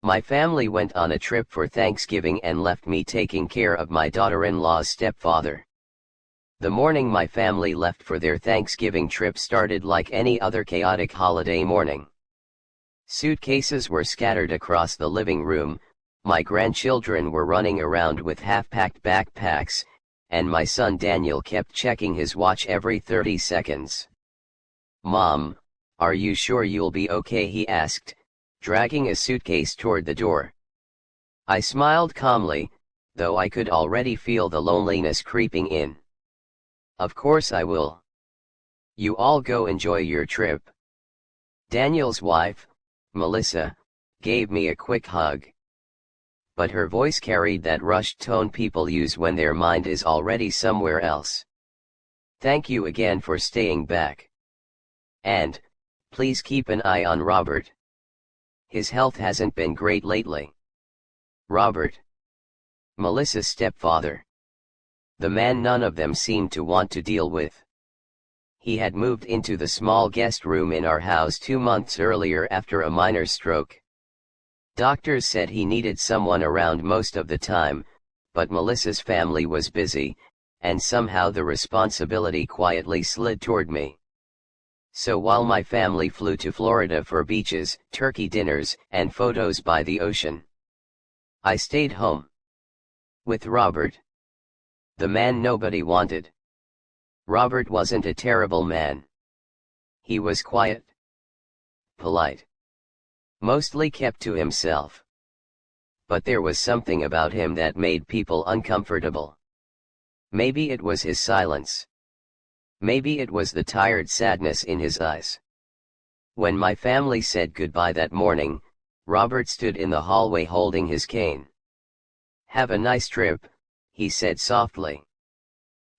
My family went on a trip for Thanksgiving and left me taking care of my daughter-in-law's stepfather. The morning my family left for their Thanksgiving trip started like any other chaotic holiday morning. Suitcases were scattered across the living room, my grandchildren were running around with half-packed backpacks, and my son Daniel kept checking his watch every 30 seconds. "Mom, are you sure you'll be okay?" he asked, dragging a suitcase toward the door. I smiled calmly, though I could already feel the loneliness creeping in. "Of course I will. You all go enjoy your trip." Daniel's wife, Melissa, gave me a quick hug. But her voice carried that rushed tone people use when their mind is already somewhere else. "Thank you again for staying back. And, please keep an eye on Robert. His health hasn't been great lately." Robert. Melissa's stepfather. The man none of them seemed to want to deal with. He had moved into the small guest room in our house 2 months earlier after a minor stroke. Doctors said he needed someone around most of the time, but Melissa's family was busy, and somehow the responsibility quietly slid toward me. So while my family flew to Florida for beaches, turkey dinners, and photos by the ocean, I stayed home. With Robert. The man nobody wanted. Robert wasn't a terrible man. He was quiet. Polite. Mostly kept to himself. But there was something about him that made people uncomfortable. Maybe it was his silence. Maybe it was the tired sadness in his eyes. When my family said goodbye that morning, Robert stood in the hallway holding his cane. "Have a nice trip," he said softly.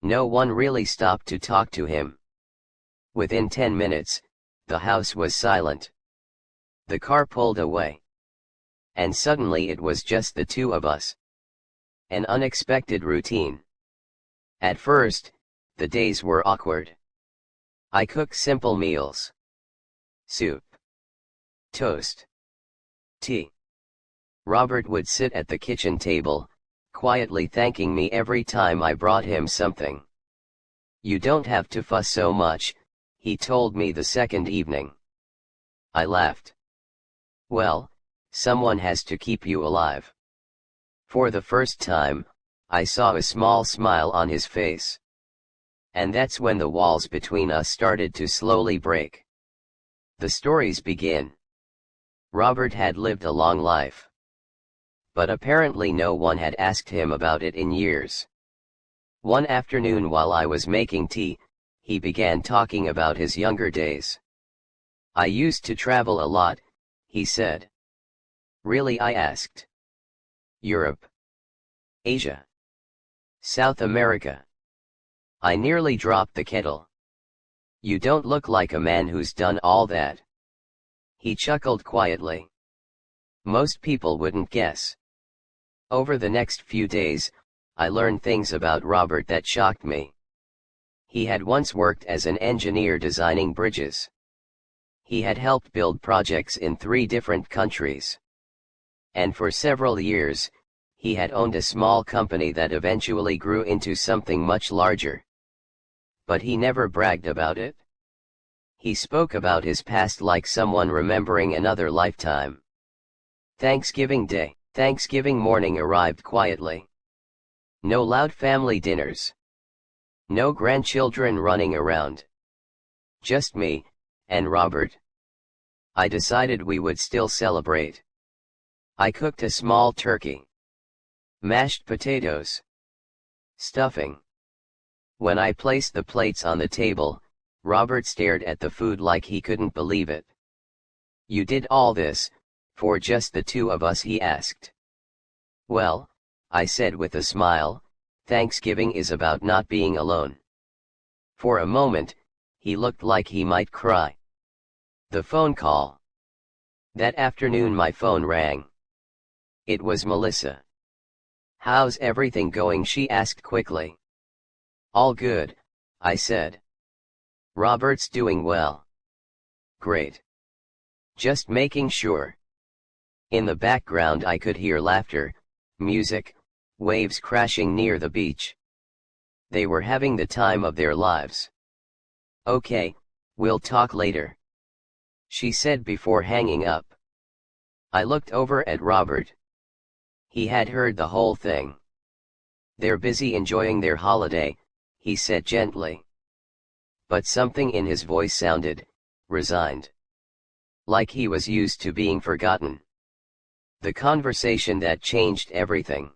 No one really stopped to talk to him. Within 10 minutes, the house was silent. The car pulled away. And suddenly it was just the two of us. An unexpected routine. At first, the days were awkward. I cooked simple meals. Soup. Toast. Tea. Robert would sit at the kitchen table, quietly thanking me every time I brought him something. "You don't have to fuss so much," he told me the second evening. I laughed. "Well, someone has to keep you alive." For the first time, I saw a small smile on his face. And that's when the walls between us started to slowly break. The stories begin. Robert had lived a long life. But apparently no one had asked him about it in years. One afternoon while I was making tea, he began talking about his younger days. "I used to travel a lot," he said. "Really?" I asked. "Europe. Asia. South America." I nearly dropped the kettle. "You don't look like a man who's done all that." He chuckled quietly. "Most people wouldn't guess." Over the next few days, I learned things about Robert that shocked me. He had once worked as an engineer designing bridges. He had helped build projects in 3 different countries. And for several years, he had owned a small company that eventually grew into something much larger. But he never bragged about it. He spoke about his past like someone remembering another lifetime. Thanksgiving Day. Thanksgiving morning arrived quietly. No loud family dinners. No grandchildren running around. Just me, and Robert. I decided we would still celebrate. I cooked a small turkey. Mashed potatoes. Stuffing. When I placed the plates on the table, Robert stared at the food like he couldn't believe it. "You did all this, for just the two of us?" he asked. "Well," I said with a smile, "Thanksgiving is about not being alone." For a moment, he looked like he might cry. The phone call. That afternoon my phone rang. It was Melissa. "How's everything going?" she asked quickly. "All good," I said. "Robert's doing well." "Great. Just making sure." In the background I could hear laughter, music, waves crashing near the beach. They were having the time of their lives. "Okay, we'll talk later," she said before hanging up. I looked over at Robert. He had heard the whole thing. "They're busy enjoying their holiday," he said gently. But something in his voice sounded resigned. Like he was used to being forgotten. The conversation that changed everything.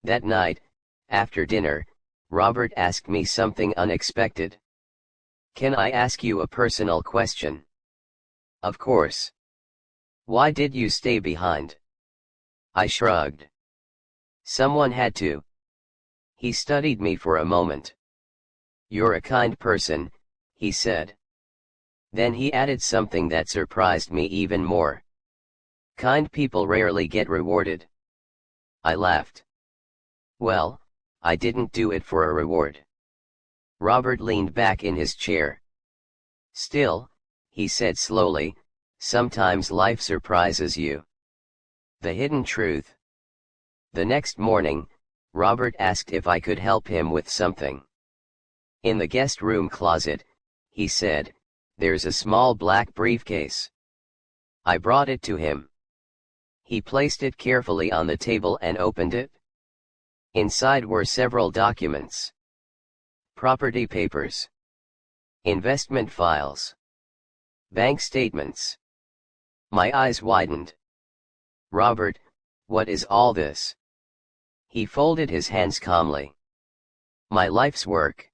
That night, after dinner, Robert asked me something unexpected. "Can I ask you a personal question?" "Of course." "Why did you stay behind?" I shrugged. "Someone had to." He studied me for a moment. "You're a kind person," he said. Then he added something that surprised me even more. "Kind people rarely get rewarded." I laughed. "Well, I didn't do it for a reward." Robert leaned back in his chair. "Still," he said slowly, "sometimes life surprises you." The hidden truth. The next morning, Robert asked if I could help him with something. "In the guest room closet," he said, "there's a small black briefcase." I brought it to him. He placed it carefully on the table and opened it. Inside were several documents. Property papers. Investment files. Bank statements. My eyes widened. "Robert, what is all this?" He folded his hands calmly. "My life's work."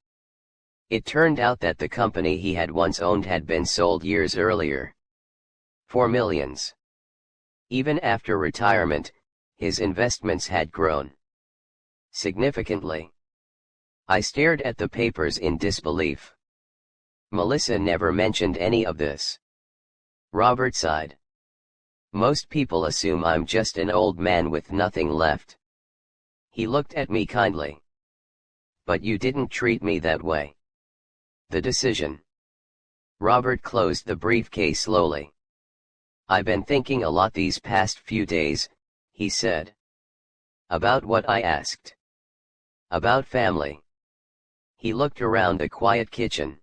It turned out that the company he had once owned had been sold years earlier. For millions. Even after retirement, his investments had grown significantly. I stared at the papers in disbelief. Melissa never mentioned any of this. Robert sighed. "Most people assume I'm just an old man with nothing left." He looked at me kindly. "But you didn't treat me that way." The decision. Robert closed the briefcase slowly. "I've been thinking a lot these past few days," he said. "About what?" I asked. "About family." He looked around the quiet kitchen.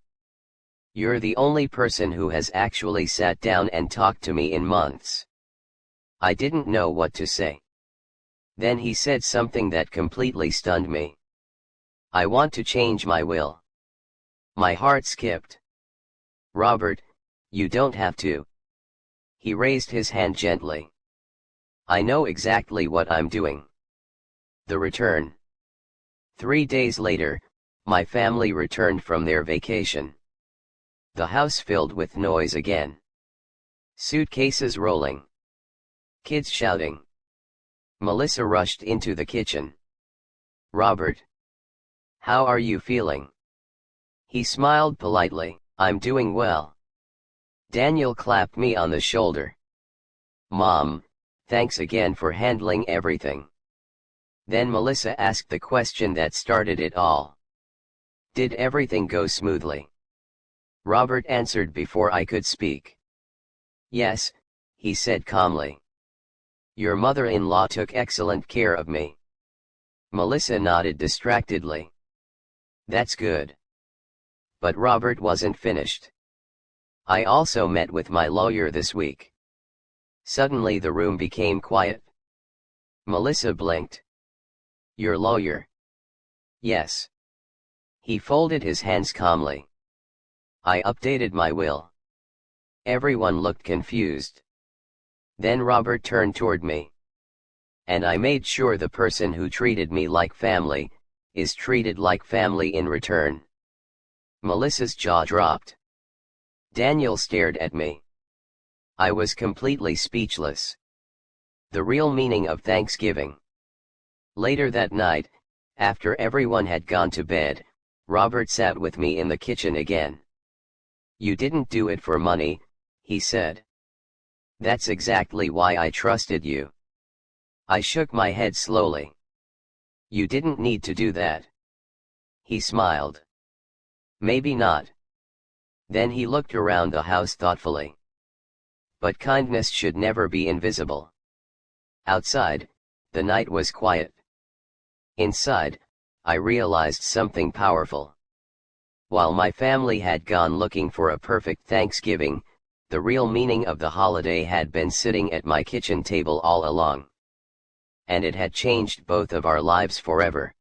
"You're the only person who has actually sat down and talked to me in months." I didn't know what to say. Then he said something that completely stunned me. "I want to change my will." My heart skipped. "Robert, you don't have to." He raised his hand gently. "I know exactly what I'm doing." The return. 3 days later, my family returned from their vacation. The house filled with noise again. Suitcases rolling. Kids shouting. Melissa rushed into the kitchen. "Robert, how are you feeling?" He smiled politely. "I'm doing well." Daniel clapped me on the shoulder. "Mom, thanks again for handling everything." Then Melissa asked the question that started it all. "Did everything go smoothly?" Robert answered before I could speak. "Yes," he said calmly. "Your mother-in-law took excellent care of me." Melissa nodded distractedly. "That's good." But Robert wasn't finished. "I also met with my lawyer this week." Suddenly the room became quiet. Melissa blinked. "Your lawyer?" "Yes." He folded his hands calmly. "I updated my will." Everyone looked confused. Then Robert turned toward me. "And I made sure the person who treated me like family, is treated like family in return." Melissa's jaw dropped. Daniel stared at me. I was completely speechless. The real meaning of Thanksgiving. Later that night, after everyone had gone to bed, Robert sat with me in the kitchen again. "You didn't do it for money," he said. "That's exactly why I trusted you." I shook my head slowly. "You didn't need to do that." He smiled. "Maybe not." Then he looked around the house thoughtfully. "But kindness should never be invisible." Outside, the night was quiet. Inside, I realized something powerful. While my family had gone looking for a perfect Thanksgiving, the real meaning of the holiday had been sitting at my kitchen table all along. And it had changed both of our lives forever.